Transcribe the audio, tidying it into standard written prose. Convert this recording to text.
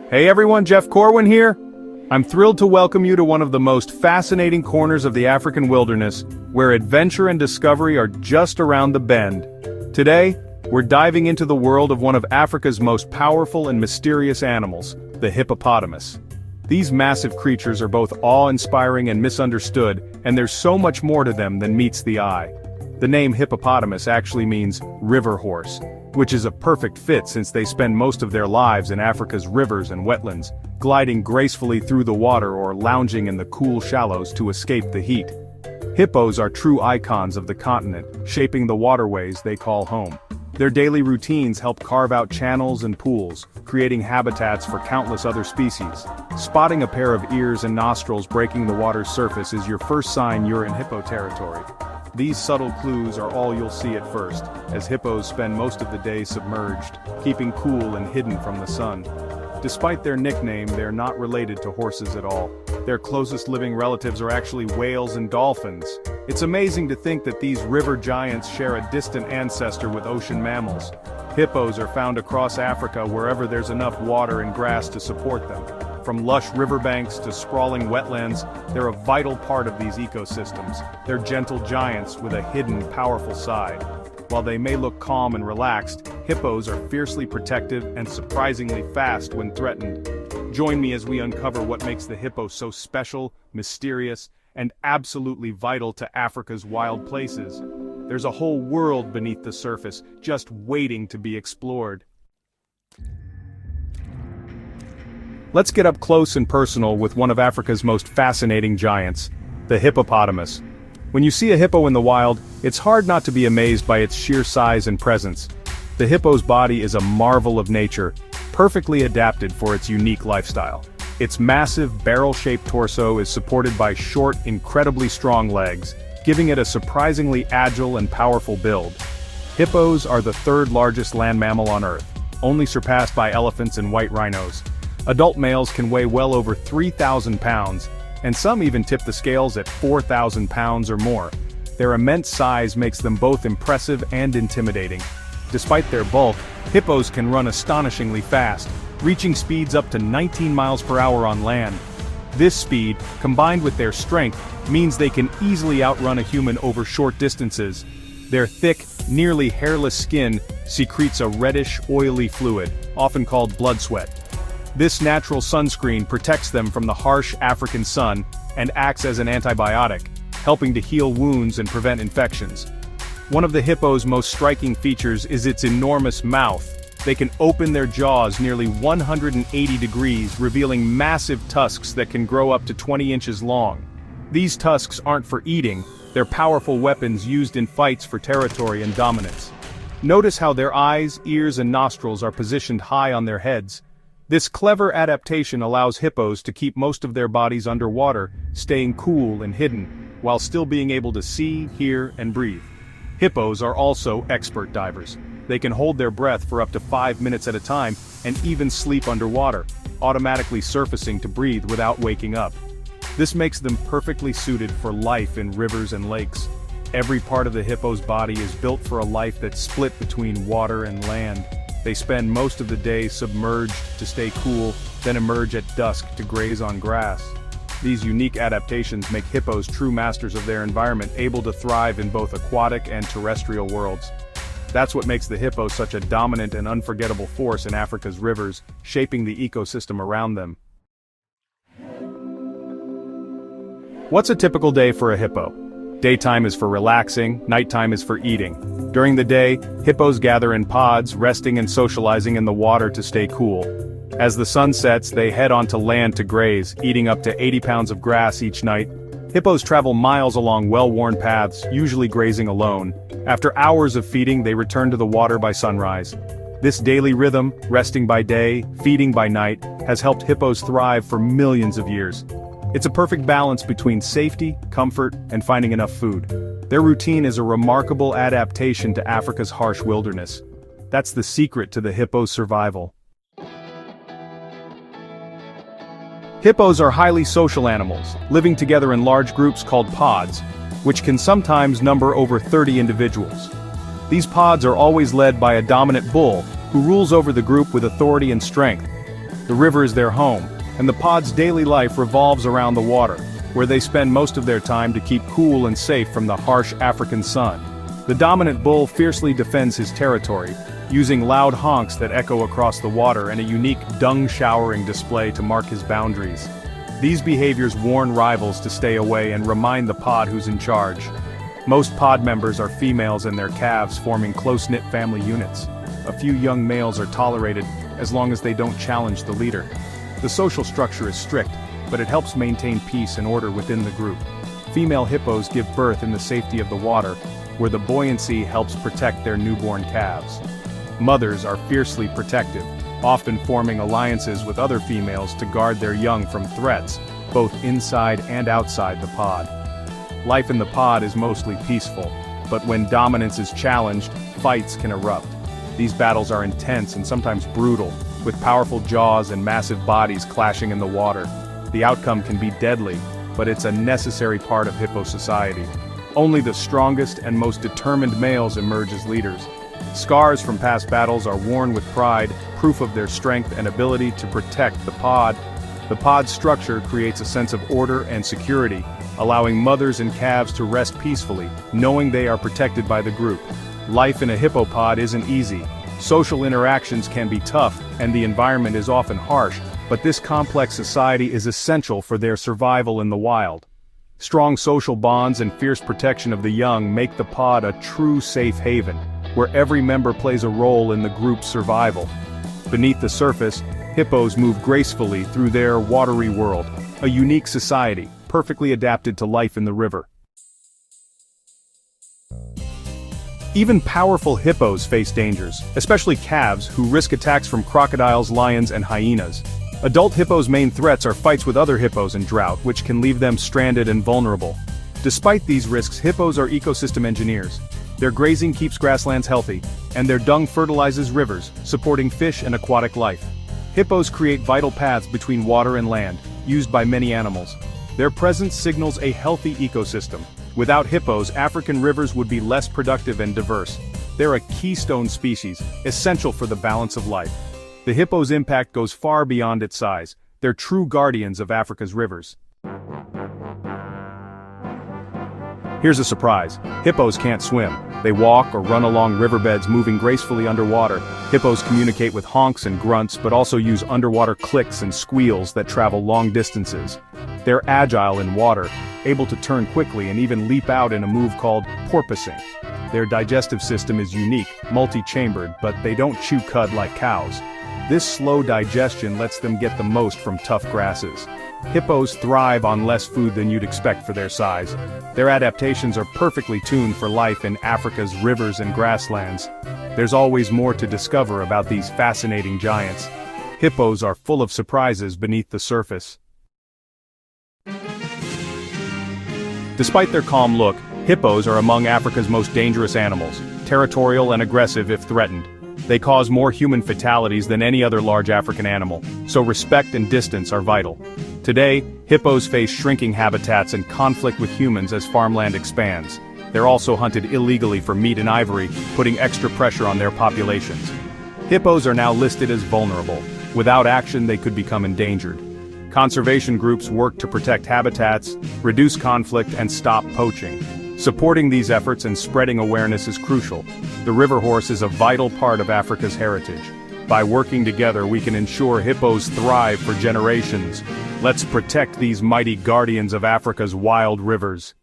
Hey everyone, Jeff Corwin here. I'm thrilled to welcome you to one of the most fascinating corners of the African wilderness, where adventure and discovery are just around the bend. Today, we're diving into the world of one of Africa's most powerful and mysterious animals, the hippopotamus. These massive creatures are both awe-inspiring and misunderstood, and there's so much more to them than meets the eye. The name hippopotamus actually means river horse, which is a perfect fit since they spend most of their lives in Africa's rivers and wetlands, gliding gracefully through the water or lounging in the cool shallows to escape the heat. Hippos are true icons of the continent, shaping the waterways they call home. Their daily routines help carve out channels and pools, creating habitats for countless other species. Spotting a pair of ears and nostrils breaking the water's surface is your first sign you're in hippo territory. These subtle clues are all you'll see at first, as hippos spend most of the day submerged, keeping cool and hidden from the sun. Despite their nickname, they're not related to horses at all. Their closest living relatives are actually whales and dolphins. It's amazing to think that these river giants share a distant ancestor with ocean mammals. Hippos are found across Africa wherever there's enough water and grass to support them. From lush riverbanks to sprawling wetlands, they're a vital part of these ecosystems. They're gentle giants with a hidden, powerful side. While they may look calm and relaxed, hippos are fiercely protective and surprisingly fast when threatened. Join me as we uncover what makes the hippo so special, mysterious, and absolutely vital to Africa's wild places. There's a whole world beneath the surface, just waiting to be explored. Let's get up close and personal with one of Africa's most fascinating giants, the hippopotamus. When you see a hippo in the wild, it's hard not to be amazed by its sheer size and presence. The hippo's body is a marvel of nature, perfectly adapted for its unique lifestyle. Its massive, barrel-shaped torso is supported by short, incredibly strong legs, giving it a surprisingly agile and powerful build. Hippos are the third largest land mammal on Earth, only surpassed by elephants and white rhinos. Adult males can weigh well over 3,000 pounds, and some even tip the scales at 4,000 pounds or more. Their immense size makes them both impressive and intimidating. Despite their bulk, hippos can run astonishingly fast, reaching speeds up to 19 miles per hour on land. This speed, combined with their strength, means they can easily outrun a human over short distances. Their thick, nearly hairless skin secretes a reddish, oily fluid, often called blood sweat. This natural sunscreen protects them from the harsh African sun and acts as an antibiotic, helping to heal wounds and prevent infections. One of the hippo's most striking features is its enormous mouth. They can open their jaws nearly 180 degrees, revealing massive tusks that can grow up to 20 inches long. These tusks aren't for eating, they're powerful weapons used in fights for territory and dominance. Notice how their eyes, ears, and nostrils are positioned high on their heads. This clever adaptation allows hippos to keep most of their bodies underwater, staying cool and hidden, while still being able to see, hear, and breathe. Hippos are also expert divers. They can hold their breath for up to 5 minutes at a time, and even sleep underwater, automatically surfacing to breathe without waking up. This makes them perfectly suited for life in rivers and lakes. Every part of the hippo's body is built for a life that's split between water and land. They spend most of the day submerged to stay cool, then emerge at dusk to graze on grass. These unique adaptations make hippos true masters of their environment, able to thrive in both aquatic and terrestrial worlds. That's what makes the hippo such a dominant and unforgettable force in Africa's rivers, shaping the ecosystem around them. What's a typical day for a hippo? Daytime is for relaxing, nighttime is for eating. During the day, hippos gather in pods, resting and socializing in the water to stay cool. As the sun sets, they head onto land to graze, eating up to 80 pounds of grass each night. Hippos travel miles along well-worn paths, usually grazing alone. After hours of feeding, they return to the water by sunrise. This daily rhythm, resting by day, feeding by night, has helped hippos thrive for millions of years. It's a perfect balance between safety, comfort, and finding enough food. Their routine is a remarkable adaptation to Africa's harsh wilderness. That's the secret to the hippo's survival. Hippos are highly social animals, living together in large groups called pods, which can sometimes number over 30 individuals. These pods are always led by a dominant bull, who rules over the group with authority and strength. The river is their home, and the pod's daily life revolves around the water, where they spend most of their time to keep cool and safe from the harsh African sun. The dominant bull fiercely defends his territory, using loud honks that echo across the water and a unique dung-showering display to mark his boundaries. These behaviors warn rivals to stay away and remind the pod who's in charge. Most pod members are females and their calves forming close-knit family units. A few young males are tolerated as long as they don't challenge the leader. The social structure is strict, but it helps maintain peace and order within the group. Female hippos give birth in the safety of the water, where the buoyancy helps protect their newborn calves. Mothers are fiercely protective, often forming alliances with other females to guard their young from threats, both inside and outside the pod. Life in the pod is mostly peaceful, but when dominance is challenged, fights can erupt. These battles are intense and sometimes brutal, with powerful jaws and massive bodies clashing in the water. The outcome can be deadly, but it's a necessary part of hippo society. Only the strongest and most determined males emerge as leaders. Scars from past battles are worn with pride, proof of their strength and ability to protect the pod. The pod's structure creates a sense of order and security, allowing mothers and calves to rest peacefully, knowing they are protected by the group. Life in a hippopod isn't easy. Social interactions can be tough, and the environment is often harsh, but this complex society is essential for their survival in the wild. Strong social bonds and fierce protection of the young make the pod a true safe haven, where every member plays a role in the group's survival. Beneath the surface, hippos move gracefully through their watery world, a unique society, perfectly adapted to life in the river. Even powerful hippos face dangers, especially calves who risk attacks from crocodiles, lions, and hyenas. Adult hippos' main threats are fights with other hippos and drought, which can leave them stranded and vulnerable. Despite these risks, hippos are ecosystem engineers. Their grazing keeps grasslands healthy, and their dung fertilizes rivers, supporting fish and aquatic life. Hippos create vital paths between water and land, used by many animals. Their presence signals a healthy ecosystem. Without hippos, African rivers would be less productive and diverse. They're a keystone species, essential for the balance of life. The hippo's impact goes far beyond its size. They're true guardians of Africa's rivers. Here's a surprise. Hippos can't swim. They walk or run along riverbeds, moving gracefully underwater. Hippos communicate with honks and grunts, but also use underwater clicks and squeals that travel long distances. They're agile in water, able to turn quickly and even leap out in a move called porpoising. Their digestive system is unique, multi-chambered, but they don't chew cud like cows. This slow digestion lets them get the most from tough grasses. Hippos thrive on less food than you'd expect for their size. Their adaptations are perfectly tuned for life in Africa's rivers and grasslands. There's always more to discover about these fascinating giants. Hippos are full of surprises beneath the surface. Despite their calm look, hippos are among Africa's most dangerous animals, territorial and aggressive if threatened. They cause more human fatalities than any other large African animal, so respect and distance are vital. Today, hippos face shrinking habitats and conflict with humans as farmland expands. They're also hunted illegally for meat and ivory, putting extra pressure on their populations. Hippos are now listed as vulnerable. Without action, they could become endangered. Conservation groups work to protect habitats, reduce conflict, and stop poaching. Supporting these efforts and spreading awareness is crucial. The river horse is a vital part of Africa's heritage. By working together, we can ensure hippos thrive for generations. Let's protect these mighty guardians of Africa's wild rivers.